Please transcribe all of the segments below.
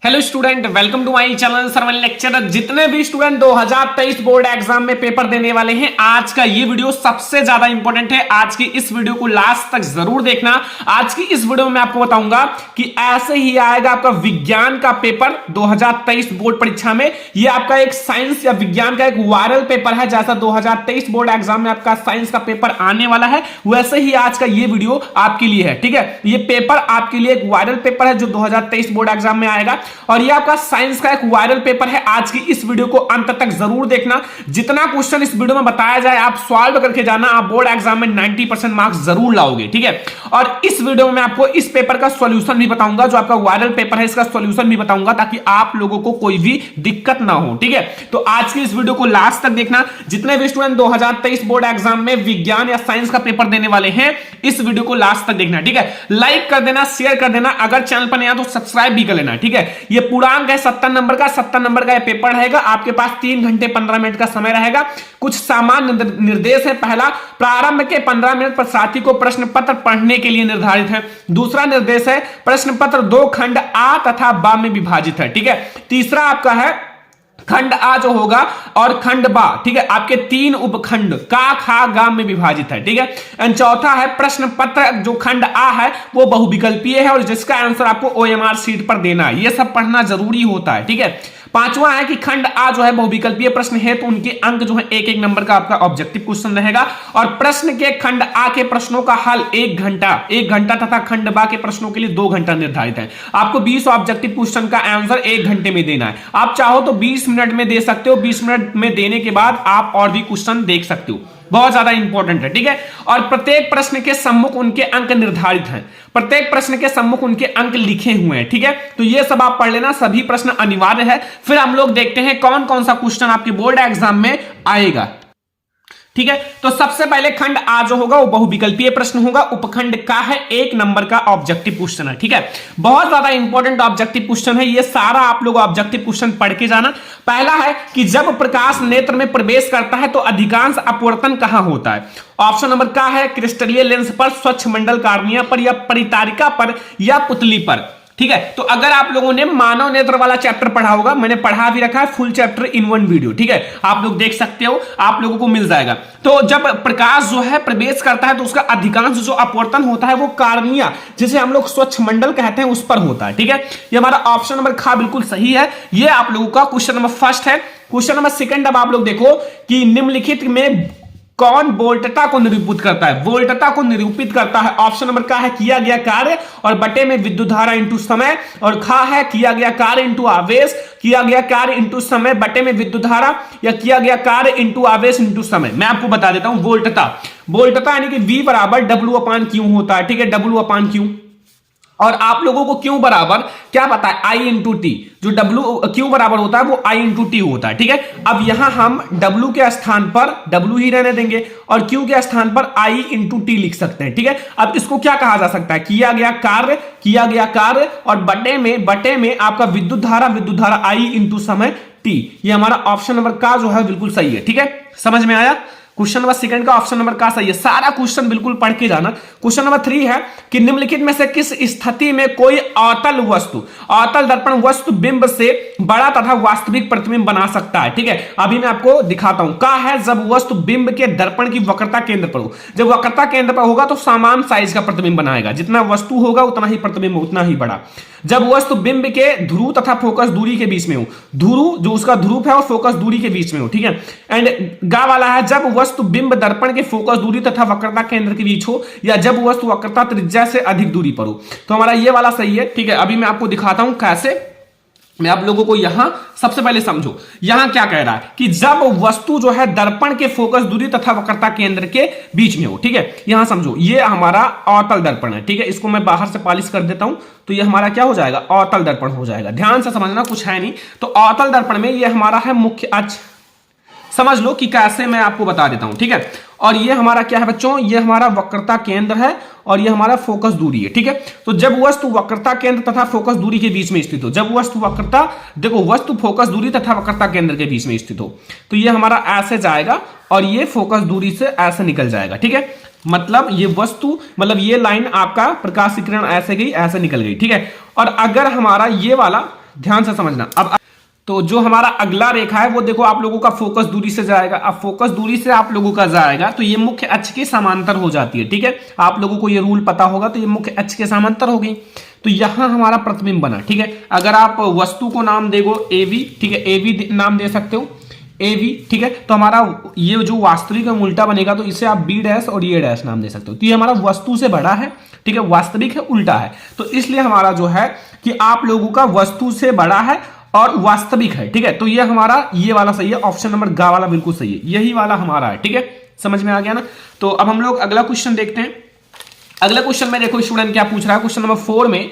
Hello student, welcome to my channel Sarwan lecture. जितने भी student 2023 board exam में paper देने वाले हैं, आज का ये वीडियो सबसे ज्यादा इंपॉर्टेंट है। आज की इस वीडियो को लास्ट तक जरूर देखना। आज की इस वीडियो में मैं आपको बताऊंगा कि ऐसे ही आएगा आपका विज्ञान का पेपर 2023 बोर्ड परीक्षा में। ये आपका एक साइंस या विज्ञान का एक वायरल पेपर है। जैसा 2023 बोर्ड एग्जाम में आपका साइंस का पेपर आने वाला है, वैसे ही आज का ये वीडियो आपके लिए है। ठीक है, ये पेपर आपके लिए एक वायरल पेपर है जो 2023 बोर्ड एग्जाम में आएगा, और ये आपका साइंस का एक वायरल पेपर है। आज की इस वीडियो को अंत तक जरूर देखना। जितना क्वेश्चन इस वीडियो में बताया जाए आप सॉल्व करके जाना, आप बोर्ड एग्जाम में 90% मार्क्स जरूर लाओगे। ठीक है, और इस वीडियो में मैं आपको इस पेपर का सॉल्यूशन भी बताऊंगा। जो आपका वायरल पेपर है इसका सॉल्यूशन भी बताऊंगा, ताकि आप लोगों को कोई भी दिक्कत ना हो। ठीक है, तो आज की इस वीडियो को लास्ट तक देखना। जितने भी स्टूडेंट 2023 बोर्ड एग्जाम में विज्ञान या साइंस का पेपर देने वाले हैं, इस वीडियो को लास्ट तक देखना। ठीक है, लाइक कर देना, शेयर कर देना, अगर चैनल पर नया तो सब्सक्राइब भी कर लेना। ठीक है, ये पूर्णांक है 70 नंबर का। 70 नंबर का ये पेपर रहेगा। आपके पास 3 घंटे 15 मिनट का समय रहेगा। कुछ सामान्य निर्देश है। पहला, प्रारंभ के 15 मिनट प्रार्थी को प्रश्न पत्र पढ़ने के लिए निर्धारित है। दूसरा निर्देश है, प्रश्न पत्र 2 खंड आ तथा बा में विभाजित है। ठीक है, तीसरा आपका है खंड आ जो होगा और खंड बा, ठीक है, आपके 3 उपखंड का, खा, गा में विभाजित है। ठीक है, एंड चौथा है प्रश्न पत्र जो खंड आ है वो बहुविकल्पीय है और जिसका आंसर आपको OMR सीट पर देना है। ये सब पढ़ना जरूरी होता है। ठीक है, पांचवा है कि खंड आ जो है बहुविकल्पीय प्रश्न है, तो उनके अंक जो है 1-1 नंबर का आपका ऑब्जेक्टिव क्वेश्चन रहेगा। और प्रश्न के खंड आ के प्रश्नों का हल 1 घंटा तथा खंड बा के प्रश्नों के लिए 2 घंटा निर्धारित है। आपको 20 ऑब्जेक्टिव क्वेश्चन का आंसर 1 घंटे में देना है। आप चाहो तो 20 मिनट में दे सकते हो। 20 मिनट में देने के बाद आप और भी क्वेश्चन देख सकते हो। बहुत ज्यादा इंपॉर्टेंट है। ठीक है, और प्रत्येक प्रश्न के सम्मुख उनके अंक निर्धारित हैं। प्रत्येक प्रश्न के सम्मुख उनके अंक लिखे हुए हैं। ठीक है, तो ये सब आप पढ़ लेना। सभी प्रश्न अनिवार्य है। फिर हम लोग देखते हैं कौन कौन सा क्वेश्चन आपके बोर्ड एग्जाम में आएगा। ठीक है, तो सबसे पहले खंड आ जो होगा वो बहुविकल्पीय प्रश्न होगा। उपखंड का है 1 नंबर का ऑब्जेक्टिव क्वेश्चन है। ठीक है, बहुत ज्यादा इंपॉर्टेंट ऑब्जेक्टिव क्वेश्चन है। ये सारा आप लोग ऑब्जेक्टिव क्वेश्चन पढ़ के जाना। पहला है कि जब प्रकाश नेत्र में प्रवेश करता है तो अधिकांश अपवर्तन कहां होता है। ऑप्शन नंबर का है क्रिस्टलीय लेंस पर, स्वच्छ मंडल कार्निया पर, या परितारिका पर, या पुतली पर। ठीक है, तो अगर आप लोगों ने मानव नेत्र वाला चैप्टर पढ़ा होगा, मैंने पढ़ा भी रखा है फुल चैप्टर इन 1 वीडियो। ठीक है, आप लोग देख सकते हो, आप लोगों को मिल जाएगा। तो जब प्रकाश जो है प्रवेश करता है तो उसका अधिकांश जो अपवर्तन होता है वो कार्निया, जिसे हम लोग स्वच्छ मंडल कहते हैं, उस पर होता है। ठीक है, ये हमारा ऑप्शन नंबर खा बिल्कुल सही है। ये आप लोगों का क्वेश्चन नंबर फर्स्ट है। क्वेश्चन नंबर सेकंड, अब आप लोग देखो कि निम्नलिखित में कौन वोल्टता को निरूपित करता है। वोल्टता को निरूपित करता है, ऑप्शन नंबर का है किया गया कार्य और बटे में विद्युत धारा इंटू समय, और खा है किया गया कार्य इंटू आवेश, किया गया कार्य इंटू समय बटे में विद्युत धारा, या किया गया कार्य इंटू आवेश इंटू समय। मैं आपको बता देता हूं वोल्टता यानी कि V बराबर W/Q होता है। ठीक है, W/Q, और आप लोगों को क्यू बराबर क्या पता है, I इंटू टी। जो क्यू बराबर होता है वो I इंटू टी होता है। ठीक है, अब यहां हम W के स्थान पर W ही रहने देंगे और Q के स्थान पर I इंटू टी लिख सकते हैं। ठीक है, अब इसको क्या कहा जा सकता है, किया गया कार्य और बटे में आपका विद्युत धारा I इंटू समय टी। ये हमारा ऑप्शन नंबर का जो है बिल्कुल सही है। ठीक है, समझ में आया। क्वेश्चन नंबर सेकंड का ऑप्शन नंबर का सही है। सारा क्वेश्चन बिल्कुल पढ़ के जाना। क्वेश्चन नंबर 3 है कि निम्नलिखित में से किस स्थिति में कोई अवतल दर्पण वस्तु बिंब से बड़ा तथा वास्तविक प्रतिबिंब बना सकता है। ठीक है, अभी मैं आपको दिखाता हूं। का है जब वस्तु बिंब के दर्पण की वक्रता केंद्र पर हो। जब वक्रता केंद्र पर होगा तो समान साइज का प्रतिबिंब बनाएगा। जितना वस्तु होगा उतना ही प्रतिबिंब उतना ही बड़ा। जब वस्तु बिंब के ध्रुव तथा फोकस दूरी के बीच में हो। ध्रुव जो उसका ध्रुव है और फोकस दूरी के बीच में हो। ठीक है, एंड गा वाला है जब वस्तु बिंब दर्पण के फोकस दूरी तथा वक्रता केंद्र के बीच हो, या जब वस्तु वक्रता त्रिज्या से अधिक दूरी पर हो। तो हमारा ये वाला सही है। ठीक है, अभी मैं आपको दिखाता हूं कैसे। मैं आप लोगों को यहां सबसे पहले समझो, यहां क्या कह रहा है कि जब वस्तु जो है दर्पण के फोकस दूरी तथा वक्रता केंद्र के बीच में हो। ठीक है, यहां समझो ये हमारा अवतल दर्पण है। ठीक है, इसको मैं बाहर से पॉलिश कर देता हूं तो ये हमारा क्या हो जाएगा, अवतल दर्पण हो जाएगा। ध्यान से समझना, कुछ है नहीं। तो अवतल दर्पण में ये हमारा है मुख्य अक्ष। समझ लो कि कैसे, मैं आपको बता देता हूं। ठीक है, और ये हमारा क्या है बच्चों, ये हमारा वक्रता केंद्र है और ये हमारा फोकस दूरी है। ठीक है, तो जब वस्तु वक्रता केंद्र तथा फोकस दूरी के बीच में स्थित हो, जब वस्तु वक्रता, देखो वस्तु फोकस दूरी तथा वक्रता केंद्र के बीच में स्थित हो, तो ये हमारा ऐसे जाएगा और ये फोकस दूरी से ऐसे निकल जाएगा। ठीक है, मतलब ये वस्तु, मतलब ये लाइन आपका प्रकाश किरण ऐसे गई, ऐसे निकल गई। ठीक है, और अगर हमारा ये वाला ध्यान से समझना। अब तो जो हमारा अगला रेखा है वो देखो आप लोगों का फोकस दूरी से जाएगा। अब फोकस दूरी से आप लोगों का जाएगा तो ये मुख्य अक्ष के समांतर हो जाती है, ठीक है। आप लोगों को ये रूल पता होगा, तो ये मुख्य अक्ष के समांतर हो गई। तो यहां हमारा प्रतिबिंब बना, ठीक है। अगर आप वस्तु को नाम देगो एवी, ठीक है, एवी नाम दे सकते हो, एवी, ठीक है। तो हमारा ये जो वास्तविक है उल्टा बनेगा, तो इसे आप बी डैश और ये डैश नाम दे सकते हो। तो ये हमारा वस्तु से बड़ा है, ठीक है, वास्तविक है उल्टा है, तो इसलिए हमारा जो है कि आप लोगों का वस्तु से बड़ा है और वास्तविक है, ठीक है। तो ये हमारा ये वाला सही है, ऑप्शन नंबर गा वाला बिल्कुल सही है, यही वाला हमारा है, ठीक है। समझ में आ गया ना। तो अब हम लोग अगला क्वेश्चन देखते हैं। अगले क्वेश्चन में देखो स्टूडेंट क्या पूछ रहा है, क्वेश्चन नंबर 4 में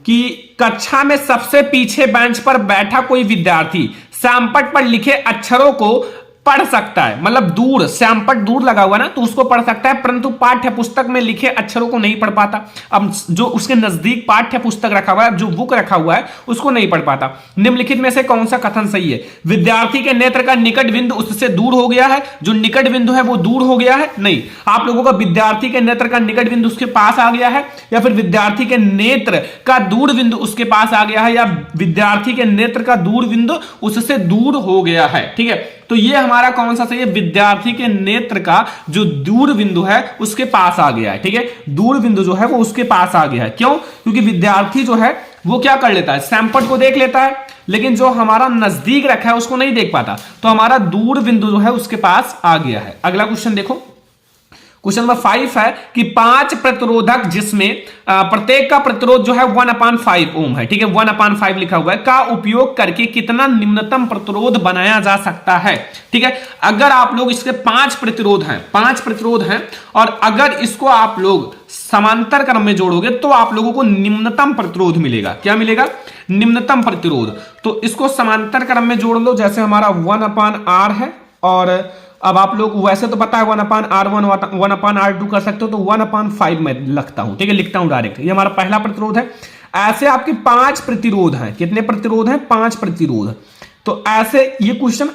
कि कक्षा में सबसे पीछे बेंच पर बैठा कोई विद्यार्थी श्यामपट्ट पर लिखे अक्षरों को पढ़ सकता है, मतलब दूर, श्यामपट्ट दूर लगा हुआ ना, तो उसको पढ़ सकता है, परंतु पाठ्य पुस्तक में लिखे अक्षरों को नहीं पढ़ पाता। अब जो उसके नजदीक पाठ्य पुस्तक रखा हुआ है, जो बुक रखा हुआ है, उसको नहीं पढ़ पाता। निम्नलिखित में से कौन सा कथन सही है? विद्यार्थी के नेत्र का निकट बिंदु उससे दूर हो गया है, जो निकट बिंदु है वो दूर हो गया है? नहीं। आप लोगों का विद्यार्थी के नेत्र का निकट बिंदु उसके पास आ गया है, या फिर विद्यार्थी के नेत्र का दूर बिंदु उसके पास आ गया है, या विद्यार्थी के नेत्र का दूर बिंदु उससे दूर हो गया है, ठीक है। तो ये हमारा कौन सा सही है? विद्यार्थी के नेत्र का जो दूर बिंदु है उसके पास आ गया है, ठीक है। दूर बिंदु जो है वो उसके पास आ गया है। क्यों? क्योंकि विद्यार्थी जो है वो क्या कर लेता है, श्यामपट्ट को देख लेता है, लेकिन जो हमारा नजदीक रखा है उसको नहीं देख पाता। तो हमारा दूर बिंदु जो है उसके पास आ गया है। अगला क्वेश्चन देखो, क्वेश्चन नंबर 5 है कि 5 प्रतिरोधक जिसमें प्रत्येक का प्रतिरोध जो है 1/5 ओम है, ठीक है, 1/5 लिखा हुआ है, का उपयोग करके कितना निम्नतम प्रतिरोध बनाया जा सकता है, ठीक है। अगर आप लोग इसके 5 प्रतिरोध हैं और अगर इसको आप लोग समांतर क्रम में जोड़ोगे तो आप लोगों को निम्नतम प्रतिरोध मिलेगा। क्या मिलेगा? निम्नतम प्रतिरोध। तो इसको समांतर क्रम में जोड़ लो, जैसे हमारा 1/r है, और अब आप लोग वैसे तो पता है 1/r1 1/r2 कर सकते हो, तो 1/5 में लगता हूं, ठीक है, लिखता हूं डायरेक्ट। ये हमारा पहला प्रतिरोध है। ऐसे आपके 5 प्रतिरोध हैं। कितने प्रतिरोध हैं? 5 प्रतिरोध। तो ऐसे ये क्वेश्चन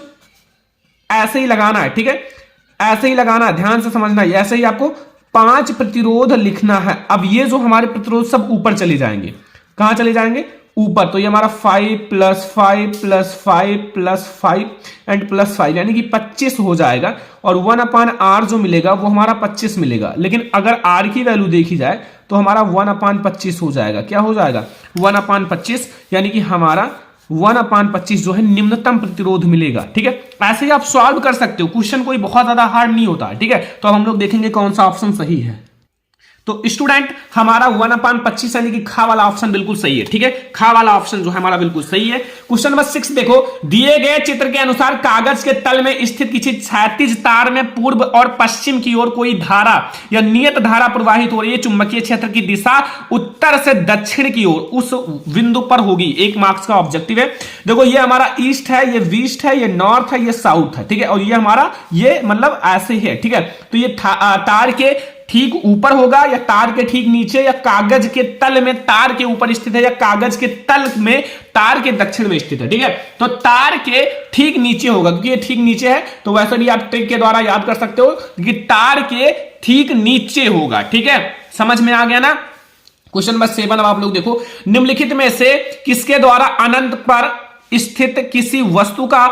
ऐसे ही लगाना है, ठीक है, ऐसे ही लगाना है, ध्यान से समझना है। ऐसे ही आपको 5 प्रतिरोध लिखना है। अब ये जो हमारे प्रतिरोध सब ऊपर चले जाएंगे, कहां चले जाएंगे? ऊपर। तो ये हमारा 5 + 5 + 5 + 5 एंड +5 यानी कि 25 हो जाएगा, और 1/r जो मिलेगा वो हमारा 25 मिलेगा। लेकिन अगर r की वैल्यू देखी जाए तो हमारा 1/25 हो जाएगा। क्या हो जाएगा? 1/25, यानी कि हमारा 1/25 जो है निम्नतम प्रतिरोध मिलेगा, ठीक है। ऐसे ही आप सॉल्व कर सकते हो, क्वेश्चन कोई बहुत ज्यादा हार्ड नहीं होता, ठीक है। तो हम लोग देखेंगे कौन सा ऑप्शन सही है। तो स्टूडेंट हमारा 1/25 यानी कि खा वाला ऑप्शन बिल्कुल सही है, ठीक है। खा वाला ऑप्शन जो है हमारा बिल्कुल सही है। क्वेश्चन नंबर 6 देखो, दिए गए चित्र के अनुसार कागज के तल में स्थित किसी क्षैतिज तार में पूर्व और पश्चिम की ओर कोई धारा या नियत धारा प्रवाहित हो रही है। चुंबकीय क्षेत्र की दिशा उत्तर से दक्षिण की ओर उस बिंदु पर होगी। 1 मार्क्स का ऑब्जेक्टिव है। देखो ये हमारा ईस्ट है, ये वेस्ट है, ये नॉर्थ है, ये साउथ है, ठीक है, और ये हमारा ये मतलब ऐसे ही है, ठीक है। तो ये तार के ठीक ऊपर होगा, या तार के ठीक नीचे, या कागज के तल में तार के ऊपर स्थित है, या कागज के तल में तार के दक्षिण में स्थित है, ठीक है। तो तार के ठीक नीचे होगा, क्योंकि ये ठीक नीचे है, तो वैसे भी आप ट्रिक के द्वारा याद कर सकते हो कि तार के ठीक नीचे होगा, ठीक है। समझ में आ गया ना। क्वेश्चन नंबर 7 अब आप लोग देखो, निम्नलिखित में से किसके द्वारा अनंत पर स्थित किसी वस्तु का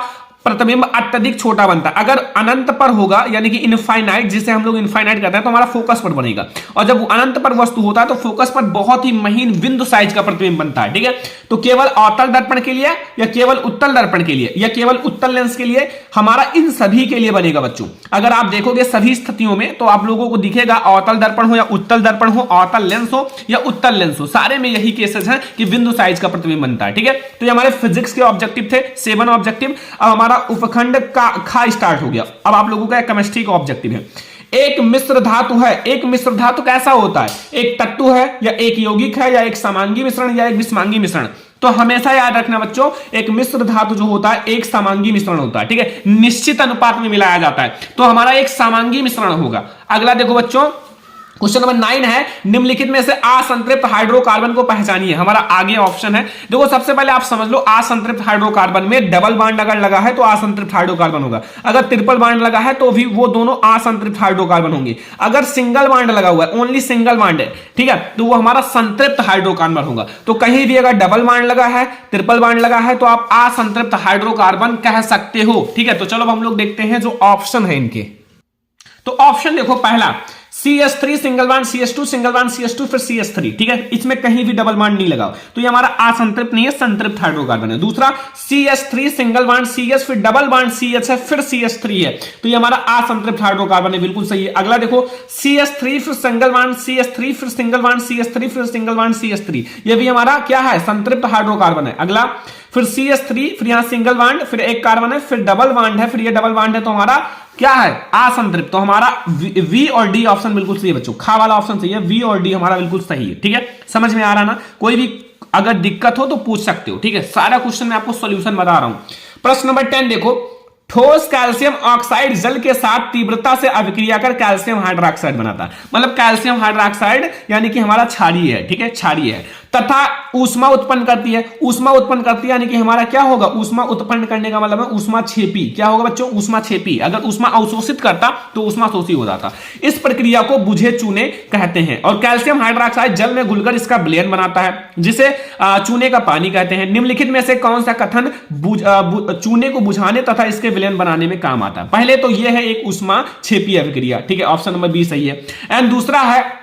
प्रतिबिंब अत्यधिक छोटा बनता है? अगर अनंत पर होगा यानी कि इनफाइनाइट, जिसे हम लोग इनफाइनाइट कहते हैं, तो हमारा फोकस पर बनेगा, और जब अनंत पर वस्तु होता है तो फोकस पर बहुत ही महीन बिंदु साइज का प्रतिबिंब बनता है, ठीक है। तो केवल अवतल दर्पण के लिए, या केवल उत्तल दर्पण के लिए, या केवल उत्तल लेंस के लिए, हमारा इन सभी के लिए बनेगा बच्चों। अगर आप देखोगे सभी स्थितियों में तो आप लोगों को दिखेगा, अवतल दर्पण हो या उत्तल दर्पण हो, अवतल लेंस हो या उत्तल लेंस हो, सारे में यही केसेस हैं कि बिंदु साइज का प्रतिबिंब बनता है, ठीक है। तो ये हमारे फिजिक्स के ऑब्जेक्टिव थे, 7 ऑब्जेक्टिव। अब हमारा उपखंड का खा स्टार्ट हो गया। अब आप लोगों का केमिस्ट्री का ऑब्जेक्टिव है। एक मिश्र धातु है। एक मिश्र धातु कैसा होता है? एक तत्व है, या एक यौगिक है, या एक समांगी मिश्रण, या एक विषमांगी मिश्रण। तो हमेशा याद रखना बच्चों, एक मिश्र धातु जो होता है एक समांगी मिश्रण होता है, ठीक है, निश्चित अनुपात में मिलाया जाता है। तो हमारा एक समांगी मिश्रण होगा। अगला देखो बच्चों, क्वेश्चन नंबर 9 है, निम्नलिखित में से असंतृप्त हाइड्रोकार्बन को पहचानिए। हमारा आगे ऑप्शन है, देखो सबसे पहले आप समझ लो, असंतृप्त हाइड्रोकार्बन में डबल बॉन्ड अगर लगा है तो असंतृप्त हाइड्रोकार्बन होगा, अगर ट्रिपल बॉन्ड लगा है तो भी वो दोनों असंतृप्त हाइड्रोकार्बन होंगे, अगर सिंगल बॉन्ड लगा हुआ है, ओनली सिंगल बॉन्ड है, ठीक है, तो वो हमारा संतृप्त हाइड्रोकार्बन होगा। तो कहीं भी अगर डबल बॉन्ड लगा है, ट्रिपल बॉन्ड लगा है, तो आप असंतृप्त हाइड्रोकार्बन कह सकते हो, ठीक है। तो चलो हम लोग देखते हैं जो ऑप्शन है इनके। तो ऑप्शन देखो, पहला CH3 single bond, CH2 single bond, CH2 फिर CH3, ठीक है, इसमें कहीं भी डबल बॉन्ड नहीं लगा, तो ये हमारा असंतृप्त नहीं है, संतृप्त हाइड्रोकार्बन है। दूसरा CH3 सिंगल बॉन्ड, CH फिर डबल बॉन्ड CH है, फिर CH3 है, तो ये हमारा असंतृप्त हाइड्रोकार्बन है, बिल्कुल सही है। अगला देखो, CH3 फिर सिंगल बॉन्ड, CH3 फिर सिंगल बॉन्ड, CH3 फिर सिंगल बॉन्ड, CH3, ये भी हमारा क्या है, संतृप्त हाइड्रोकार्बन है। अगला फिर CH3 फिर यहां सिंगल बॉन्ड, फिर एक कार्बन है, फिर डबल बॉन्ड है, फिर ये डबल बॉन्ड है, तो हमारा क्या है, असंतृप्त। तो हमारा वी और डी ऑप्शन बिल्कुल सही है बच्चों, खा वाला ऑप्शन सही है, वी और डी हमारा बिल्कुल सही है, ठीक है। समझ में आ रहा ना, कोई भी अगर दिक्कत हो तो पूछ सकते हो, ठीक है। सारा क्वेश्चन मैं आपको सॉल्यूशन बता रहा हूं। प्रश्न नंबर 10 देखो, ठोस कैल्शियम ऑक्साइड जल के साथ तीव्रता से अभिक्रिया कर कैल्शियम हाइड्रोक्साइड बनाता है, मतलब कैल्शियम हाइड्रोक्साइड यानी कि हमारा क्षारीय है, ठीक है, क्षारीय है, तथा ऊष्मा उत्पन्न करती है। ऊष्मा उत्पन्न करती है यानी कि हमारा क्या होगा, ऊष्मा उत्पन्न करने का मतलब है ऊष्मा छेपी। क्या होगा बच्चों, ऊष्मा छेपी। अगर ऊष्मा अवशोषित करता तो ऊष्मा शोषी हो जाता। इस प्रक्रिया को बुझे चूने कहते हैं। और कैल्शियम हाइड्रोक्साइड जल में घुलकर इसका विलयन बनाता है, जिसे चूने का पानी कहते हैं। निम्नलिखित में से कौन सा कथन चूने को बुझाने तथा इसके विलयन बनाने में काम आता है? पहले तो यह है एक ऊष्मा छेपी अभिक्रिया, ठीक है, ऑप्शन नंबर बी सही है। एंड दूसरा है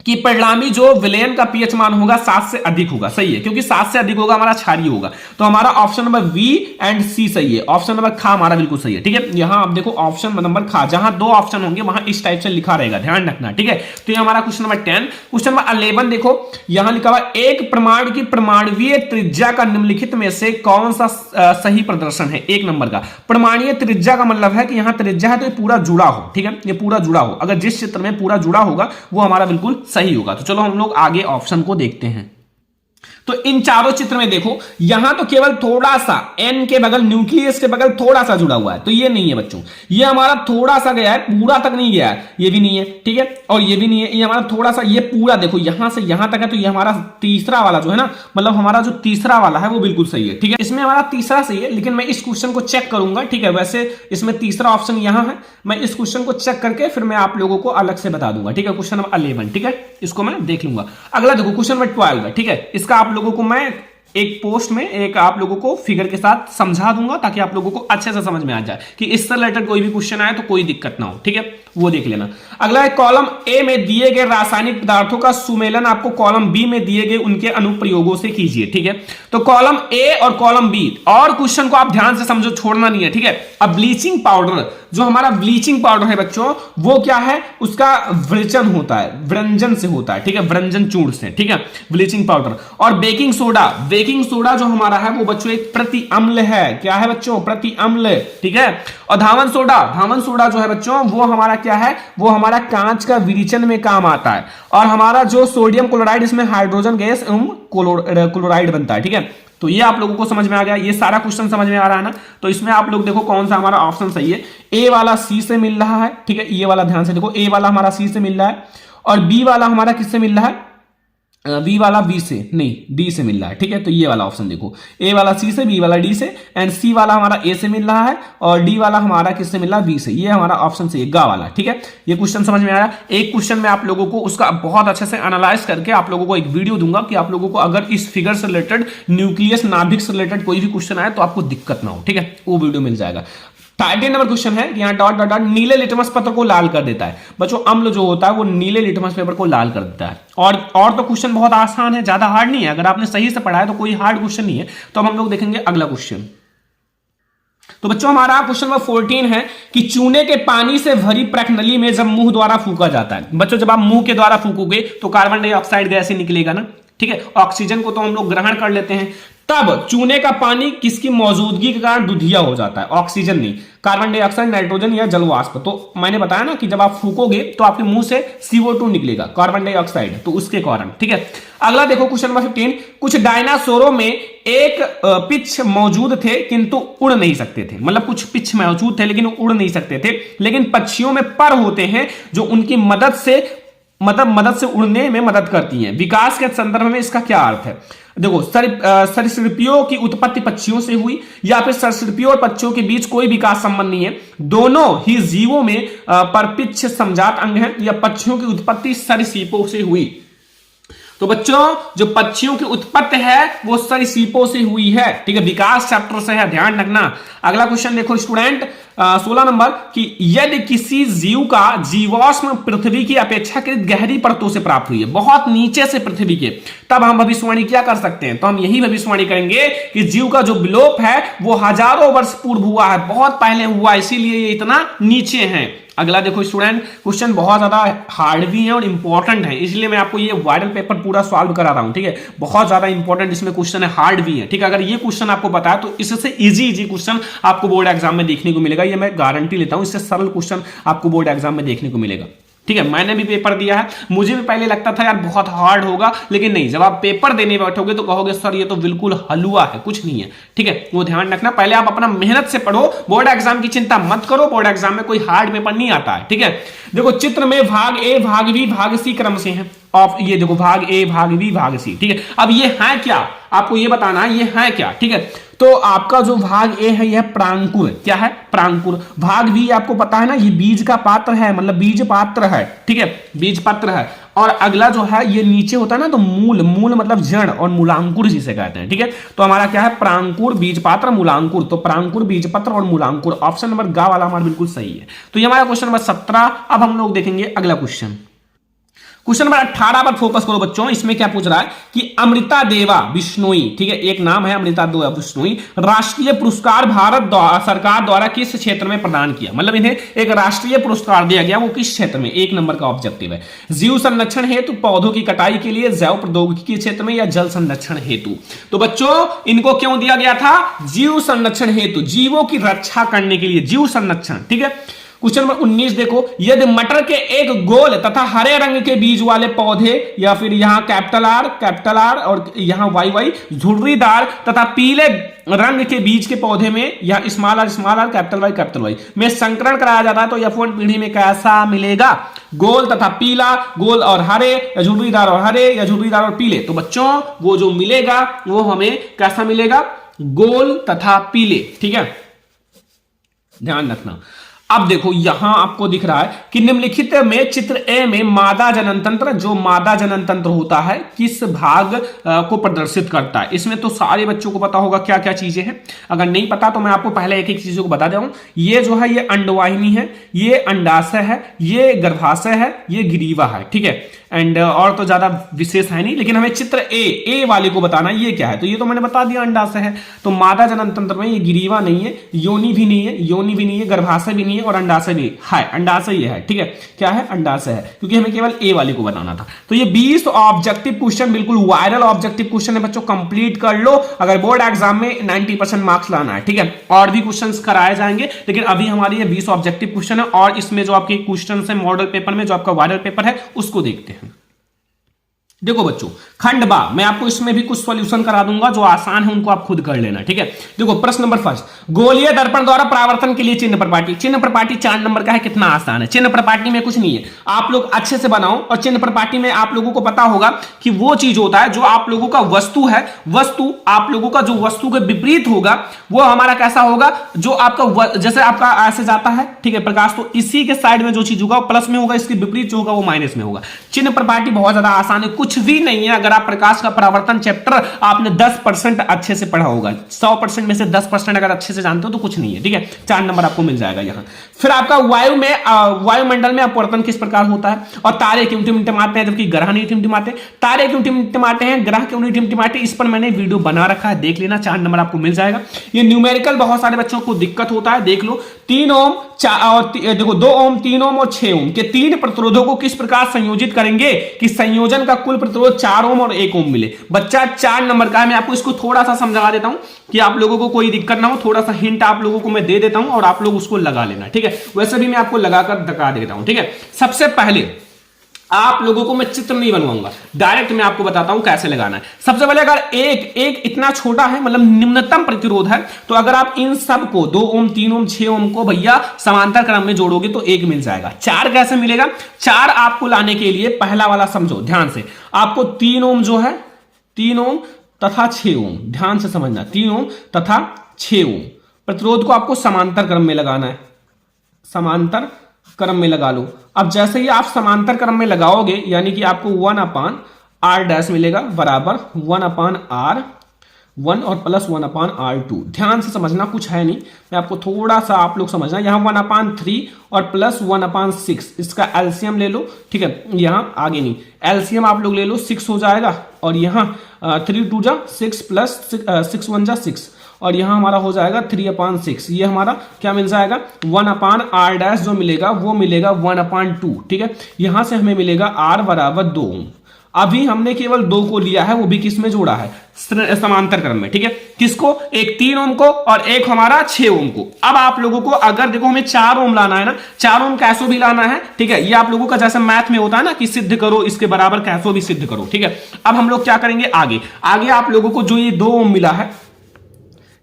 कि परिणामी जो विलयन का पीएच मान होगा 7 से अधिक होगा, सही है, क्योंकि 7 से अधिक होगा हमारा क्षारीय होगा। तो हमारा ऑप्शन नंबर बी एंड सी सही है, ऑप्शन नंबर खा हमारा बिल्कुल सही है, ठीक है। यहां आप देखो ऑप्शन नंबर खा, जहां 2 ऑप्शन होंगे वहां इस टाइप से लिखा रहेगा, ध्यान रखना, ठीक है। तो ये हमारा क्वेश्चन नंबर 10। क्वेश्चन नंबर 11 देखो, यहां लिखा हुआ एक परमाणु की परमाणुवीय त्रिज्या का निम्नलिखित में से कौन सा सही प्रदर्शन है? 1 नंबर का परमाणुवीय त्रिज्या का मतलब है कि यहां त्रिज्या है तो ये पूरा जुड़ा हो, ठीक है, ये पूरा जुड़ा हो। अगर जिस चित्र में पूरा जुड़ा होगा वो हमारा बिल्कुल सही होगा। तो चलो हम लोग आगे ऑप्शन को देखते हैं। तो इन चारों चित्र में देखो, यहां तो केवल थोड़ा सा एन के बगल, न्यूक्लियस के बगल थोड़ा सा जुड़ा हुआ है, तो ये नहीं है बच्चों, ये हमारा थोड़ा सा गया है, पूरा तक नहीं गया है, ये भी नहीं है, ठीक है, और ये भी नहीं है, ये हमारा थोड़ा सा, ये पूरा देखो यहां से यहां तक है, तो ये हमारा तीसरा वाला जो है ना, मतलब हमारा जो तीसरा वाला है वो बिल्कुल सही है, ठीक है। इसमें हमारा तीसरा सही है, लेकिन मैं इस क्वेश्चन को चेक करूंगा, ठीक है। वैसे इसमें तीसरा ऑप्शन यहां है, मैं इस क्वेश्चन को चेक करके फिर मैं आप लोगों को अलग से बता दूंगा, ठीक है। क्वेश्चन नंबर 11, ठीक है, इसको मैं देख लूंगा। अगला देखो क्वेश्चन नंबर 12 है, ठीक है, इसका आप लोगों को मैं एक पोस्ट में एक आप लोगों को फिगर के साथ समझा दूंगा, ताकि आप लोगों को अच्छे से समझ में आ जाए कि इससे रिलेटेड कोई भी क्वेश्चन आए तो कोई दिक्कत ना हो, ठीक है, वो देख लेना। अगला है, कॉलम ए में दिए गए रासायनिक पदार्थों का सुमेलन आपको कॉलम बी में दिए गए उनके अनुप्रयोगों से कीजिए, ठीक है। तो कॉलम ए और कॉलम बी, और क्वेश्चन को आप ध्यान से समझो, छोड़ना नहीं है, ठीक है। अब ब्लीचिंग पाउडर, जो हमारा ब्लीचिंग पाउडर है बच्चों, वो क्या है, उसका व्रजन होता है, व्रंजन से होता है, ठीक है, व्रंजन चूर्ण से, ठीक है, ब्लीचिंग पाउडर। और बेकिंग सोडा, बेकिंग सोडा जो हमारा है वो बच्चों एक प्रति अम्ल है, क्या है बच्चों, प्रति अम्ल, ठीक है। और धावन सोडा, धावन सोडा जो है बच्चों वो हमारा क्या है, वो हमारा कांच का विरेचन में काम आता है। और हमारा जो सोडियम क्लोराइड, इसमें हाइड्रोजन गैस एवं क्लोराइड बनता है, ठीक है। तो ये आप लोगों को समझ में आ गया, ये सारा क्वेश्चन समझ में आ रहा है ना। तो इसमें आप लोग देखो कौन सा हमारा ऑप्शन सही है। ए वाला सी से मिल रहा है, ठीक है, ये वाला ध्यान से देखो, ए वाला हमारा सी से मिल रहा है, और बी वाला हमारा किससे मिल रहा है, बी वाला बी से नहीं, डी से मिल रहा है, ठीक है। तो ये वाला ऑप्शन देखो, ए वाला सी से, बी वाला डी से, एंड सी वाला हमारा ए से मिल रहा है, और डी वाला हमारा किससे मिल रहा है, बी से। ये हमारा ऑप्शन सही है, गा वाला, ठीक है। ये क्वेश्चन समझ में आया। एक क्वेश्चन में आप लोगों को उसका बहुत अच्छे से एनालाइज करके आप लोगों को एक वीडियो दूंगा, कि आप लोगों को अगर इस फिगर से रिलेटेड, न्यूक्लियस नाभिक से रिलेटेड कोई भी क्वेश्चन आए तो आपको दिक्कत ना हो, ठीक है, वो वीडियो मिल जाएगा। 13 नंबर क्वेश्चन है कि यहाँ डॉट डॉट डॉट नीले लिटमस पत्र को लाल कर देता है। बच्चों अम्ल जो होता है वो नीले लिटमस पेपर को लाल कर देता है। और तो क्वेश्चन बहुत आसान है, ज्यादा हार्ड नहीं है, अगर आपने सही से पढ़ा है तो कोई हार्ड क्वेश्चन नहीं है। तो हम लोग देखेंगे अगला क्वेश्चन। तो बच्चों हमारा क्वेश्चन नंबर 14 है कि चूने के पानी से भरी प्रकनली में जब मुंह द्वारा फूका जाता है। बच्चों जब आप मुंह के द्वारा फूकोगे तो कार्बन डाइऑक्साइड गैस ही निकलेगा ना, ठीक है, ऑक्सीजन को तो हम लोग ग्रहण कर लेते हैं। तब चूने का पानी किसकी मौजूदगी के कारण दुधिया हो जाता है, ऑक्सीजन नहीं, कार्बन डाइऑक्साइड, नाइट्रोजन या जलवाष्प। तो मैंने बताया ना कि जब आप फूकोगे तो आपके मुंह से CO2 निकलेगा, कार्बन डाइऑक्साइड, तो उसके कारण, ठीक है। अगला देखो क्वेश्चन नंबर 15, कुछ डायनासोरों में एक पिच मौजूद थे किंतु उड़ नहीं सकते थे। मतलब कुछ पिच मौजूद थे लेकिन उड़ नहीं सकते थे, लेकिन पक्षियों में पर होते हैं जो उनकी मदद से मतलब मदद से उड़ने में मदद करती हैं। विकास के संदर्भ में इसका क्या अर्थ है? देखो, सरीसृपियों की उत्पत्ति पक्षियों से हुई, या फिर सरीसृपियों और पक्षियों के बीच कोई विकास संबंध नहीं है, दोनों ही जीवों में परपिच्छ समजात अंग हैं, या पक्षियों की उत्पत्ति सरीसृपों से हुई। तो बच्चों, जो पक्षियों की उत्पत्ति है वो सरीसृपों से हुई है, ठीक है, विकास चैप्टर से है, ध्यान रखना। अगला क्वेश्चन देखो स्टूडेंट, 16 नंबर, कि यदि किसी जीव का जीवाश्म पृथ्वी की अपेक्षाकृत गहरी परतों से प्राप्त हुई है, बहुत नीचे से पृथ्वी के, तब हम भविष्यवाणी क्या कर सकते हैं? तो हम यही भविष्यवाणी करेंगे कि जीव का जो विलोप है वो हजारों वर्ष पूर्व हुआ है, बहुत पहले हुआ, इसीलिए ये इतना नीचे है। अगला देखो स्टूडेंट, क्वेश्चन बहुत ज्यादा हार्ड भी है और इंपॉर्टेंट है, इसलिए मैं आपको ये वायरल पेपर पूरा सॉल्व करा रहा हूं, ठीक है, बहुत ज्यादा इंपॉर्टेंट इसमें क्वेश्चन है, हार्ड भी है, ठीक है। अगर ये क्वेश्चन आपको पता है तो इससे इजी क्वेश्चन आपको बोर्ड एग्जाम में देखने को मिलेगा, ये मैं गारंटी लेता हूं, इससे सरल क्वेश्चन आपको बोर्ड एग्जाम में देखने को मिलेगा, ठीक है। मैंने भी पेपर दिया है, मुझे भी पहले लगता था यार बहुत हार्ड होगा, लेकिन नहीं, जब आप पेपर देने बैठोगे तो कहोगे सर ये तो बिल्कुल हलवा है, कुछ नहीं है, ठीक है। वो ध्यान रखना, पहले आप अपना मेहनत से पढ़ो, बोर्ड एग्जाम की चिंता मत करो, बोर्ड एग्जाम में कोई हार्ड पेपर नहीं आता है, ठीक है। देखो चित्र में भाग ए, भाग बी, भाग सी क्रम से है, ऑफ ये देखो भाग ए, भाग बी, भाग सी, ठीक है। अब ये है क्या, आपको ये बताना है ये है क्या, ठीक है। तो आपका जो भाग ए है यह प्रांकुर, क्या है? प्रांकुर। भाग बी आपको पता है ना, ये बीज का पात्र है, मतलब बीज पात्र है, ठीक है, बीज पात्र है। और अगला जो है ये नीचे होता है ना, तो मूल, मूल मतलब जड़, और मूलांकुर जिसे कहते हैं, ठीक है। तो हमारा क्या है? प्रांकुर, बीज पात्र, मूलांकुर। तो प्रांकुर, बीज पत्र और मूलांकुर, ऑप्शन नंबर गा वाला हमारा बिल्कुल सही है। तो ये हमारा क्वेश्चन नंबर 17। अब हम लोग देखेंगे अगला क्वेश्चन, क्वेश्चन नंबर 18 पर फोकस करो बच्चों। इसमें क्या पूछ रहा है कि अमृता देवा बिश्नोई, ठीक है, एक नाम है अमृता देवा बिश्नोई, राष्ट्रीय पुरस्कार भारत सरकार द्वारा किस क्षेत्र में प्रदान किया? मतलब इन्हें एक राष्ट्रीय पुरस्कार दिया गया, वो किस क्षेत्र में? 1 नंबर का ऑब्जेक्टिव है, जीव संरक्षण हेतु, पौधों की कटाई के लिए, जैव प्रौद्योगिकी के क्षेत्र में, या जल संरक्षण हेतु। तो बच्चों इनको क्यों दिया गया था? जीव संरक्षण हेतु, जीवों की रक्षा करने के लिए, जीव संरक्षण, ठीक है। क्वेश्चन नंबर 19 देखो, यदि मटर के एक गोल तथा हरे रंग के बीज वाले पौधे, या फिर यहां कैपिटल आर और यहां वाई झुर्रीदार तथा पीले रंग के बीज के पौधे में, या स्मॉल आर कैपिटल वाई में संकरण कराया जाता है, तो F1 पीढ़ी में कैसा मिलेगा? गोल तथा पीला, गोल और हरे, या झुर्रीदार और हरे, या झुर्रीदार और पीले। तो बच्चों वो जो मिलेगा वो हमें कैसा मिलेगा? गोल तथा पीले, ठीक है, ध्यान रखना। अब देखो यहां आपको दिख रहा है कि निम्नलिखित में चित्र ए में मादा जनन तंत्र, जो मादा जनन तंत्र होता है किस भाग को प्रदर्शित करता है? इसमें तो सारे बच्चों को पता होगा क्या क्या चीजें हैं, अगर नहीं पता तो मैं आपको पहले एक एक चीजों को बता दूं। ये जो है ये अंडवाहिनी है, ये अंडाशय है, ये गर्भाशय है, ये ग्रीवा है, ठीक है। एंड और तो ज्यादा विशेष है नहीं, लेकिन हमें चित्र ए वाले को बताना ये क्या है। तो ये तो मैंने बता दिया अंडाशय है। तो मादा जनन तंत्र में ये ग्रीवा नहीं है, योनि भी नहीं है, गर्भाशय भी नहीं है और अंडाशय भी है, अंडाशय ये है, ठीक है। क्या है? अंडाशय है, क्योंकि हमें केवल ए वाले को बताना था। तो ये 20 ऑब्जेक्टिव क्वेश्चन, बिल्कुल वायरल ऑब्जेक्टिव क्वेश्चन है बच्चों, कंप्लीट कर लो अगर बोर्ड एग्जाम में 90% मार्क्स लाना है, ठीक है। और भी क्वेश्चन कराए जाएंगे, लेकिन अभी हमारे ये 20 ऑब्जेक्टिव क्वेश्चन है, और इसमें जो आपके क्वेश्चन है मॉडल पेपर में, जो आपका वायरल पेपर है उसको देखते हैं। देखो बच्चों, खंड बा, मैं आपको इसमें भी कुछ सॉल्यूशन करा दूंगा, जो आसान है उनको आप खुद कर लेना, ठीक है। देखो प्रश्न नंबर 1, गोलीय दर्पण द्वारा परावर्तन के लिए चिन्ह प्रपाटी। चिन्ह प्रपाटी 4 नंबर का है, कितना आसान है। चिन्ह प्रपाटी में कुछ नहीं है, आप लोग अच्छे से बनाओ। और चिन्ह प्रपाटी में आप लोगों को पता होगा कि वो चीज होता है जो आप लोगों का वस्तु है, वस्तु आप लोगों का जो वस्तु के विपरीत होगा वो हमारा कैसा होगा? जो आपका जैसे आपका ऐसे जाता है, ठीक है, प्रकाश, तो इसी के साइड में जो चीज होगा वो प्लस में होगा, इसके विपरीत जो होगा वो माइनस में होगा। चिन्ह प्रपाटी बहुत ज्यादा आसान है, कुछ भी नहीं है। अगर आप प्रकाश का परावर्तन चैप्टर आपने 10% अच्छे से पढ़ा होगा, 100% में से 10% अगर अच्छे से जानते हो तो कुछ नहीं है, ठीक है। 4 नंबर आपको मिल जाएगा यहां। फिर आपका वायुमंडल में अपवर्तन किस प्रकार होता है, और तारे क्यों टिमटिमाते हैं जबकि ग्रह नहीं टिमटिमाते, तारे क्यों टिमटिमाते हैं, ग्रह क्यों नहीं टिमटिमाते, इस पर मैंने वीडियो बना रखा है, देख लेना, 4 नंबर आपको मिल जाएगा। ये न्यूमेरिकल बहुत सारे बच्चों को दिक्कत होता है, देख लो। 3 ओम और देखो 2 ओम, 3 ओम और 6 ओम के 3 प्रतिरोधों को किस प्रकार संयोजित करेंगे कि संयोजन का कुल प्रतिरोध 4 ओम और 1 ओम मिले। बच्चा 4 नंबर का है, मैं आपको इसको थोड़ा सा समझा देता हूं कि आप लोगों को कोई दिक्कत ना हो, थोड़ा सा हिंट आप लोगों को मैं दे देता हूं और आप लोग उसको लगा लेना, ठीक है। वैसे भी मैं आपको लगाकर दिखा देता हूं, ठीक है। सबसे पहले आप लोगों को मैं चित्र नहीं बनवाऊंगा, डायरेक्ट मैं आपको बताता हूं कैसे लगाना है। सबसे पहले अगर एक इतना छोटा है, मतलब निम्नतम प्रतिरोध है, तो अगर आप इन सब को 2 ओम 3 ओम 6 ओम को भैया समांतर क्रम में जोड़ोगे तो 1 मिल जाएगा। 4 कैसे मिलेगा? 4 आपको लाने के लिए पहला वाला समझो ध्यान से, आपको 3 ओम जो है 3 ओम तथा 6 ओम, ध्यान से समझना, 3 ओम तथा 6 ओम प्रतिरोध को आपको समांतर क्रम में लगाना है, समांतर क्रम में लगा लो। अब जैसे ही आप समांतर क्रम में लगाओगे यानी कि आपको 1/r' मिलेगा बराबर 1/r1 और प्लस 1/r2। ध्यान से समझना, कुछ है नहीं, मैं आपको थोड़ा सा आप लोग समझना, यहां 1/3 और प्लस 1/6 इसका एलसीएम ले लो, ठीक है, यहां आगे नहीं, एलसीएम आप लोग ले लो 6 हो जाएगा, और यहां 3 2 जा 6 प्लस 6 1 जा 6, और यहां हमारा हो जाएगा 3/6। ये हमारा क्या मिल जाएगा? 1/r' जो मिलेगा वो मिलेगा 1/2, ठीक है। यहां से हमें मिलेगा r बराबर 2 ओम। अभी हमने केवल 2 को लिया है, वो भी किस में जोड़ा है? समांतर क्रम में, ठीक है। किसको? एक 3 ओम को और एक हमारा 6 ओम को। अब आप लोगों को अगर देखो हमें 4 ओम लाना है ना, 4 ओम कैसो भी लाना है, ठीक है। ये आप लोगों का जैसे मैथ में होता है ना कि सिद्ध करो इसके बराबर कैसो भी सिद्ध करो, ठीक है। अब हम लोग क्या करेंगे आगे आप लोगों को जो ये 2 ओम मिला है,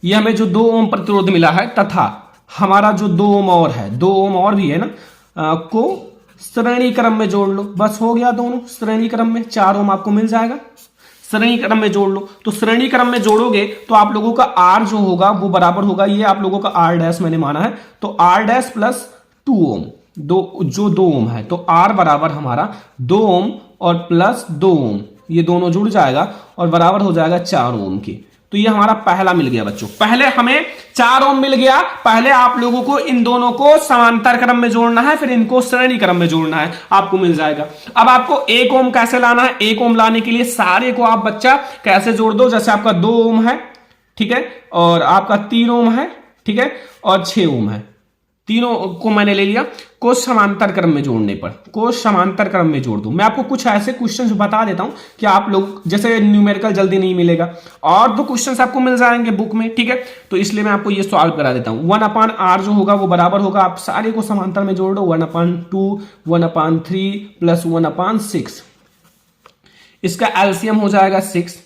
ये हमें जो 2 ओम प्रतिरोध मिला है तथा हमारा जो 2 ओम और है, 2 ओम और भी है ना, को श्रेणी क्रम में जोड़ लो, बस हो गया। दोनों श्रेणी क्रम में 4 ओम आपको मिल जाएगा, श्रेणी क्रम में जोड़ लो। तो श्रेणी क्रम में जोड़ोगे तो आप लोगों का R जो होगा वो बराबर होगा, ये आप लोगों का R' मैंने माना है, तो R' प्लस 2 ओम, जो 2 ओम है, तो R बराबर हमारा 2 ओम और प्लस 2 ओम, ये दोनों जुड़ जाएगा और बराबर हो जाएगा 4 ओम की। तो ये हमारा पहला मिल गया बच्चों। पहले हमें 4 ओम मिल गया, पहले आप लोगों को इन दोनों को समांतर क्रम में जोड़ना है, फिर इनको श्रेणी क्रम में जोड़ना है, आपको मिल जाएगा। अब आपको 1 ओम कैसे लाना है? 1 ओम लाने के लिए सारे को आप बच्चा कैसे जोड़ दो, जैसे आपका 2 ओम है, ठीक है, और आपका 3 ओम है, ठीक है, और 6 ओम है, तीनों को मैंने ले लिया, को समांतर क्रम में जोड़ने पर, को समांतर क्रम में जोड़ दूं। मैं आपको कुछ ऐसे क्वेश्चंस बता देता हूं कि आप लोग जैसे न्यूमेरिकल जल्दी नहीं मिलेगा, और तो क्वेश्चंस आपको मिल जाएंगे बुक में, ठीक है। तो इसलिए मैं आपको ये सॉल्व करा देता हूं। 1/r जो होगा वो बराबर होगा, आप सारे को समांतर में जोड़ दो, 1/2 1/3 प्लस 1/6, इसका एलसीएम हो जाएगा 6।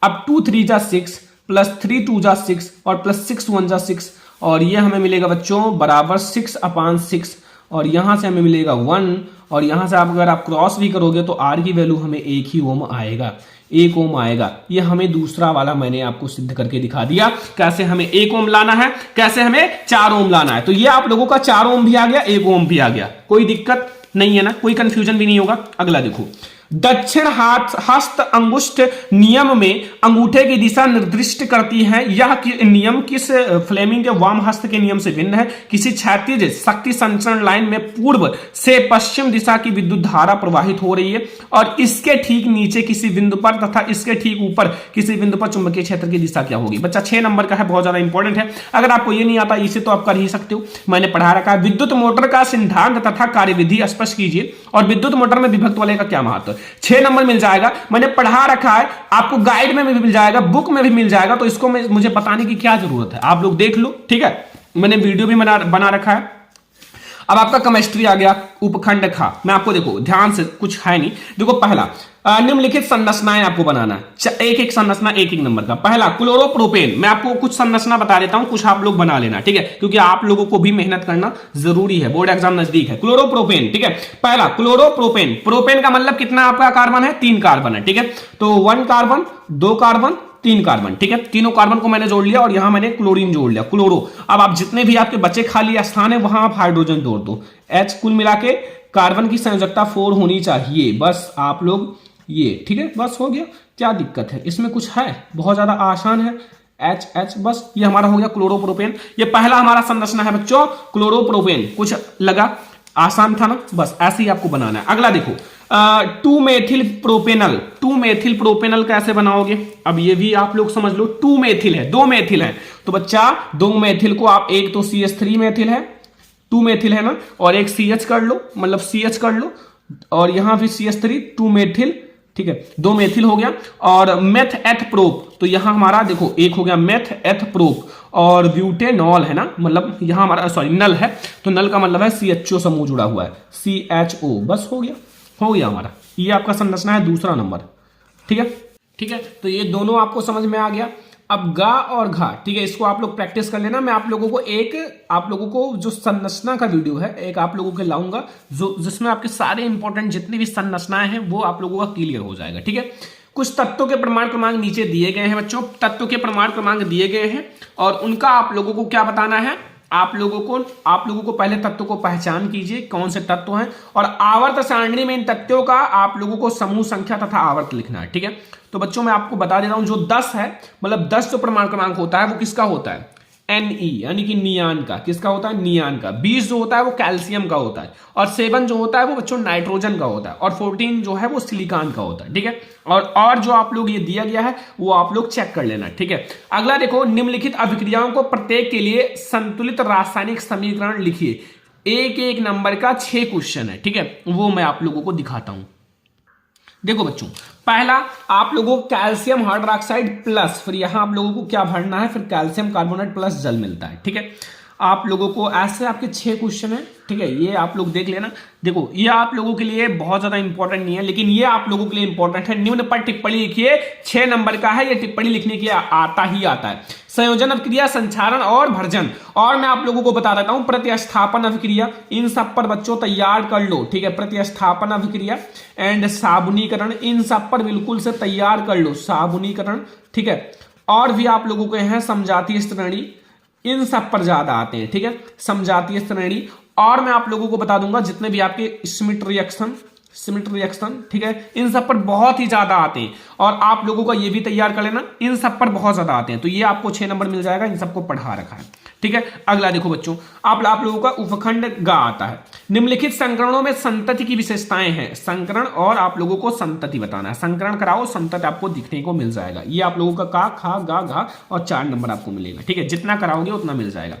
अब 2 3 जा 6 प्लस 3 2 जा 6 और प्लस 6 1 जा 6, और ये हमें मिलेगा बच्चों बराबर 6/6, और यहां से हमें मिलेगा 1, और यहां से अगर आप क्रॉस भी करोगे तो R की वैल्यू हमें 1 ही ओम आएगा, 1 ओम आएगा। ये हमें दूसरा वाला मैंने आपको सिद्ध करके दिखा दिया, कैसे हमें 1 ओम लाना है, कैसे हमें 4 ओम लाना है। तो ये आप लोगों का 4 ओम भी आ गया, 1 ओम भी आ गया, कोई दिक्कत नहीं है ना, कोई कंफ्यूजन भी नहीं होगा। अगला देखो, दक्षिण हस्त अंगुष्ठ नियम में अंगूठे की दिशा निर्दिष्ट करती है। यह नियम किस फ्लेमिंग के वाम हस्त के नियम से भिन्न है? किसी क्षैतिज शक्ति संचरण लाइन में पूर्व से पश्चिम दिशा की विद्युत धारा प्रवाहित हो रही है, और इसके ठीक नीचे किसी बिंदु पर तथा इसके ठीक ऊपर किसी बिंदु पर चुंबकीय क्षेत्र की दिशा क्या होगी? बच्चा 6 नंबर का है, बहुत ज्यादा इंपॉर्टेंट है। अगर आपको ये नहीं आता इसे तो आप कर ही सकते हो, मैंने पढ़ा रखा है। विद्युत मोटर का सिद्धांत तथा कार्यविधि स्पष्ट कीजिए, और विद्युत मोटर में विभक्त वाले का क्या महत्व? 6 नंबर मिल जाएगा, मैंने पढ़ा रखा है, आपको गाइड में भी मिल जाएगा, बुक में भी मिल जाएगा, तो इसको मुझे बताने की क्या जरूरत है, आप लोग देख लो, ठीक है। मैंने वीडियो भी बना रखा है। अब आपका केमिस्ट्री आ गया, उपखंड खा। मैं आपको देखो ध्यान से, कुछ है नहीं, देखो पहला निम्नलिखित संरचनाएं आपको बनाना है, एक एक संरचना एक एक नंबर का। पहला क्लोरोप्रोपेन, मैं आपको कुछ संरचना बता देता हूं, कुछ आप लोग बना लेना, ठीक है, क्योंकि आप लोगों को भी मेहनत करना जरूरी है, बोर्ड एग्जाम नजदीक है। क्लोरोप्रोपेन, ठीक है, पहला क्लोरोप्रोपेन, प्रोपेन का मतलब कितना आपका कार्बन है? 3 कार्बन है, ठीक है। तो 1 कार्बन 2 कार्बन 3 कार्बन, ठीक है, तीनों कार्बन को मैंने जोड़ लिया, और यहां मैंने क्लोरीन जोड़ लिया, क्लोरो। अब आप जितने भी आपके बचे खाली स्थान है वहां आप हाइड्रोजन जोड़ दो। H कुल मिला के कार्बन की संयोजकता 4 होनी चाहिए, बस आप लोग ये, ठीक है, बस हो गया। क्या दिक्कत है इसमें? कुछ है? बहुत ज्यादा आसान है। H बस, ये हमारा हो गया क्लोरोप्रोपेन। ये पहला हमारा संरचना है बच्चों, क्लोरोप्रोपेन। कुछ लगा आसान था ना? बस ऐसे ही आपको बनाना है। अगला देखो, 2 मेथिल प्रोपेनल। 2 मेथिल प्रोपेनल कैसे बनाओगे? अब ये भी आप लोग समझ लो, 2 मेथिल है, 2 मेथिल है, तो बच्चा 2 मेथिल को आप, एक तो CH3 मेथिल है, 2 मेथिल है ना, और एक CH कर लो, मतलब CH कर लो, और यहां भी CH3, 2 मेथिल, ठीक है, 2 मेथिल हो गया। और मेथ एथ प्रोप, तो यहां हमारा देखो एक हो गया मेथ एथ प्रोप, और ब्यूटेनॉल है ना, मतलब यहां हमारा सॉरी नल है, तो नल का मतलब है CHO समूह जुड़ा हुआ है, CHO, बस हो गया। हो गया हमारा, ये आपका संरचना है दूसरा नंबर। ठीक है, ठीक है, तो ये दोनों आपको समझ में आ गया। अब गा और घा, ठीक है, इसको आप लोग प्रैक्टिस कर लेना। मैं आप लोगों को जो संरचना का वीडियो है एक आप लोगों के लाऊंगा, जो जिसमें आपके सारे इंपॉर्टेंट जितनी भी संरचनाएं हैं वो आप लोगों का क्लियर हो जाएगा। ठीक है, कुछ तत्वों के प्रमाण क्रमांक नीचे दिए गए हैं बच्चों, तत्वों के प्रमाण क्रमांक दिए गए हैं और उनका आप लोगों को क्या बताना है, आप लोगों को पहले तत्व को पहचान कीजिए कौन से तत्व हैं, और आवर्त सारणी में इन तत्वों का आप लोगों को समूह संख्या तथा आवर्त लिखना है। ठीक है, तो बच्चों मैं आपको बता दे रहा हूं, जो 10 है, मतलब 10 जो प्रमाण क्रमांक होता है वो किसका होता है, Ne यानी कि नियान का। किसका होता है, नियान का। 20 जो होता है वो कैल्शियम का होता है, और 7 जो होता है वो बच्चों नाइट्रोजन का होता है, और 14 जो है वो सिलिकॉन का होता है। ठीक है, और जो आप लोग ये दिया गया है वो आप लोग चेक कर लेना। ठीक है, अगला देखो, निम्नलिखित अभिक्रियाओं को प्रत्येक के लिए संतुलित रासायनिक समीकरण लिखिए। एक नंबर का 6 क्वेश्चन है। ठीक है, वो मैं आप लोगों को दिखाता हूं। देखो बच्चों, पहला आप लोगों को कैल्शियम हाइड्रोक्साइड प्लस, फिर यहां आप लोगों को क्या भरना है, फिर कैल्शियम कार्बोनेट प्लस जल मिलता है। ठीक है, आप लोगों को ऐसे आपके 6 क्वेश्चन है। ठीक है, ये आप लोग देख लेना। देखो, ये आप लोगों के लिए बहुत ज्यादा इंपॉर्टेंट नहीं है, लेकिन ये आप लोगों के लिए इंपॉर्टेंट है। निम्न पर टिप्पणी लिखिए, 6 नंबर का है, ये टिप्पणी लिखने की आता है। संयोजन अभिक्रिया, संचारण और भर्जन, और मैं आप लोगों को बता देता हूं प्रतिस्थापन अभिक्रिया, इन सब पर बच्चों तैयार कर लो। ठीक है, प्रतिस्थापन अभिक्रिया एंड साबुनीकरण, इन सब पर बिल्कुल से तैयार कर लो, साबुनीकरण। ठीक है, और भी आप लोगों को हैं समजातीय श्रेणी, इन सब पर ज्यादा आते हैं। ठीक है, समजातीय श्रेणी, और मैं आप लोगों को बता दूंगा जितने भी आपके स्मिट रिएक्शन, ठीक है, इन सब पर बहुत ही ज्यादा आते हैं, और आप लोगों का ये भी तैयार कर लेना, इन सब पर बहुत ज्यादा आते हैं। तो ये आपको 6 नंबर मिल जाएगा, इन सबको पढ़ा रखा है। ठीक है, अगला देखो बच्चों, आप लोगों का उपखंड गा आता है। निम्नलिखित संकरणों में संतति की विशेषताएं हैं। संकरण, और आप लोगों को संतति बताना है। संकरण कराओ, संतति आपको दिखने को मिल जाएगा। ये आप लोगों का का, खा, गा, घा, और 4 नंबर आपको मिलेगा। ठीक है, जितना कराओगे उतना मिल जाएगा।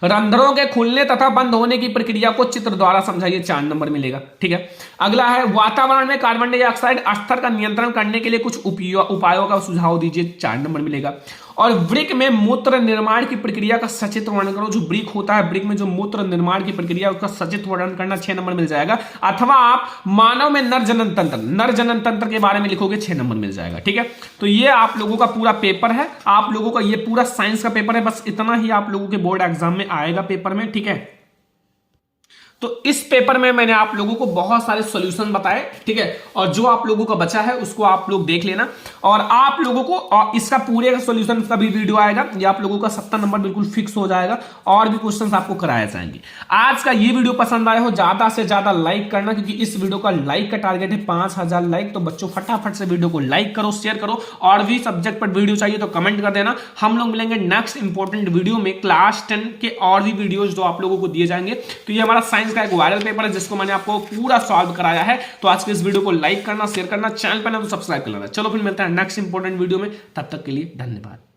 रंध्रों के खुलने तथा बंद होने की प्रक्रिया को चित्र द्वारा समझाइए, 4 नंबर मिलेगा। ठीक है, अगला है वातावरण में कार्बन डाइऑक्साइड स्तर का नियंत्रण करने के लिए कुछ उपायों का सुझाव दीजिए, 4 नंबर मिलेगा। और वृक्क में मूत्र निर्माण की प्रक्रिया का सचित्र वर्णन करो। जो वृक्क होता है, वृक्क में जो मूत्र निर्माण की प्रक्रिया उसका सचित्र वर्णन करना, 6 नंबर मिल जाएगा। अथवा आप मानव में नर जनन तंत्र के बारे में लिखोगे, 6 नंबर मिल जाएगा। ठीक है, तो ये आप लोगों का पूरा पेपर है, आप लोगों का ये पूरा साइंस का पेपर है। बस इतना ही आप लोगों के बोर्ड एग्जाम में आएगा पेपर में। ठीक है, तो इस पेपर में मैंने आप लोगों को बहुत सारे सॉल्यूशन बताए। ठीक है, और जो आप लोगों का बचा है उसको आप लोग देख लेना, और आप लोगों को इसका पूरे का सॉल्यूशन का भी वीडियो आएगा। ये आप लोगों का 70 नंबर बिल्कुल फिक्स हो जाएगा, और भी क्वेश्चंस आपको कराए जाएंगे। आज का ये वीडियो पसंद आया हो, ज्यादा से ज्यादा लाइक करना, क्योंकि इस वीडियो का लाइक का टारगेट है 5000 लाइक। तो बच्चों फटाफट से वीडियो को लाइक करो, शेयर करो, और भी सब्जेक्ट पर वीडियो चाहिए तो कमेंट कर देना। हम लोग मिलेंगे नेक्स्ट इंपॉर्टेंट वीडियो में, क्लास 10 के और भी वीडियोज जो आप लोगों को दिए जाएंगे। तो ये हमारा साइंस का एक वायरल पेपर है जिसको मैंने आपको पूरा सॉल्व कराया है। तो आज के इस वीडियो को लाइक करना, शेयर करना, चैनल पर ना तो सब्सक्राइब कर लेना। चलो फिर मिलते हैं नेक्स्ट इंपॉर्टेंट वीडियो में, तब तक के लिए धन्यवाद।